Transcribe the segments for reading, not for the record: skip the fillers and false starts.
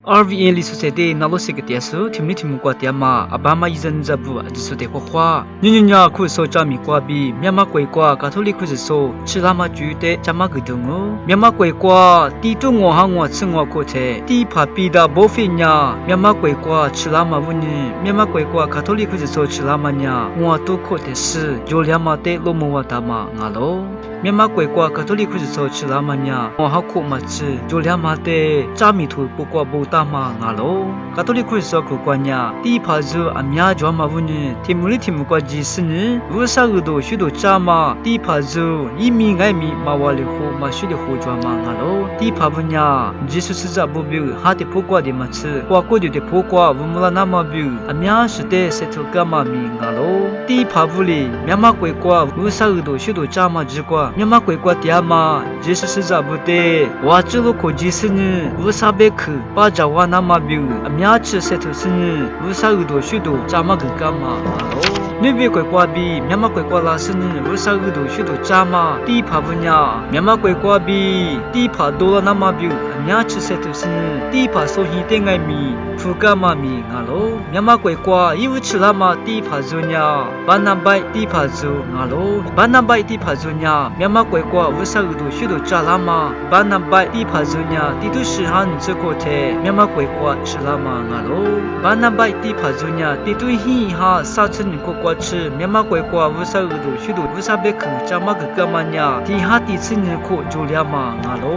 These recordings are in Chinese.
RVN 里所在的那罗些个点数，听没听过点嘛？阿爸妈一人在不，就是的花花。你呀，可说家米瓜比，面嘛贵瓜，卡托里可是说，吃拉嘛煮的，加嘛个东哦。面嘛贵瓜，地中我行我吃我可噻，地怕比da不费呀。面嘛贵瓜，吃拉嘛不呢？面嘛贵瓜，卡托里可是说吃拉嘛呀，我都可的是，就两嘛的罗莫瓦达嘛，俺喽。面嘛贵瓜，卡托里可是说吃拉嘛呀，我好可嘛吃，就两嘛的，加米图不瓜不大嘛，俺喽。卡托里可是说可关呀，地怕就阿米亚就嘛不呢？听不里听不过几十呢？为啥个多许多加嘛？地怕就一米爱米嘛瓦里火嘛许的火抓嘛，俺喽。地怕不呀，就是在不比哈的不瓜的嘛吃，瓜过的不瓜，我们那么比阿米亚是的是头干嘛米俺喽。地怕不里，面嘛贵瓜，为啥个多许多加嘛只瓜？面嘛贵瓜的嘛，就是在不的，我这路可几十呢？为啥别去？把家娃那么比阿米亚吃是头是呢？为啥个多许多加嘛个干嘛？俺喽。你别怪瓜比，面嘛怪瓜拉是呢，为啥个多许多加嘛？地怕不呀？面嘛怪瓜比，地怕多了那么比，面吃些都是呢，地怕所以点爱米，不干嘛米俺喽？面嘛怪瓜，因为吃了嘛，地怕做呀，班那摆地怕做俺喽，班那摆地怕做呀，面嘛怪瓜，为啥个多许多加了嘛？班那摆地怕做呀，地都是喊这个的，面嘛怪瓜吃了嘛俺喽，班那摆地怕做呀，地都嘻哈啥子你个瓜吃，面嘛怪瓜，为啥个多许多，为啥别去加嘛个干嘛呀？地哈地吃你个就了嘛俺喽。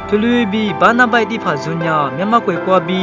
特别比班那摆地怕做呀，面嘛怪瓜比，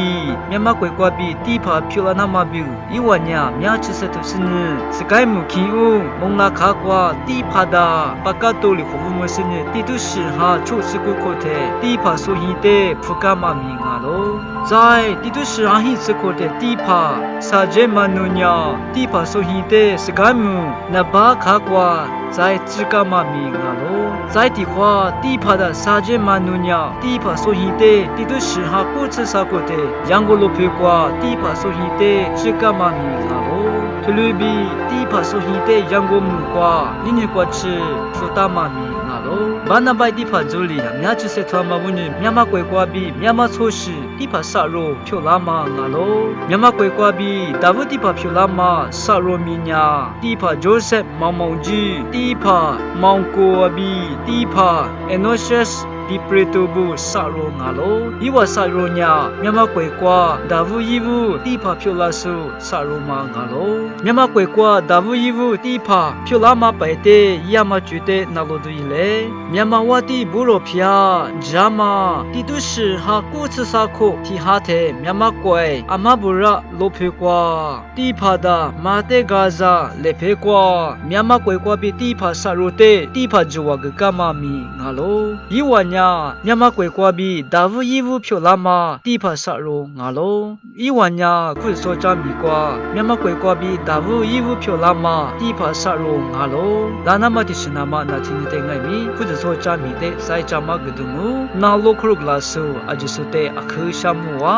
面嘛怪瓜比地怕漂亮那么比，一万呀，面吃些都是呢，是该木起哦，蒙拉卡瓜地怕的，把个多里服务么是呢，地都是哈，处是个个的，地怕所以的，不干嘛米啊喽。在地都是哈一次个的地怕，啥子嘛努呀，地怕所以的，是该木那把卡瓜。在自干嘛米啊喽，在的话，地怕的啥子嘛努呀，地怕所以的，地都是哈过次啥个的，养过罗皮瓜，地怕所以的，自干嘛米啊喽，特别比地怕所以的养过木瓜，你瓜吃，说大嘛米啊喽，班那摆地怕做里，面吃些他妈问你，面嘛贵瓜比，面嘛错事，地怕杀肉，漂亮嘛啊喽，面嘛贵瓜比，大部地怕漂亮嘛，杀肉米呀，地怕就是毛毛鸡。地怕芒果比地怕 enosis di pretubu saro ngalo iwa saro nya myama kwe kwa davu yivu tipa phyola su saro ma ngalo myama kwe kwa davu yivu tipa phyola ma paite yama chute nalo du ile myama wati buro phya jama titu shi ha ku tsu sa kho thi ha the myama kwe amabura lo phe kwa tipa da mate gaza le phe kwa myama kwe kwa bi tipa saro te tipa juwa ga kama mi ngalo yiwaမြန်မာကွယ်ကွာပြီးဒါဝရီဝဖြိုလာမတိဖဆရောငါလုံးဤဝညာခုစောချမီကွာမြန်မာကွယ်ကွာပြီးဒါဝရီဝဖြိုလာမတိဖဆရောငါလုံးဒါနမတိစနာမနာချင်းတဲ့ငိုင်မီခုစောချမီတဲ့စိုက်ချမကဒုမူနာလိုခရုကလာဆူအဂျစုတဲ့အခါရှာမူဝါ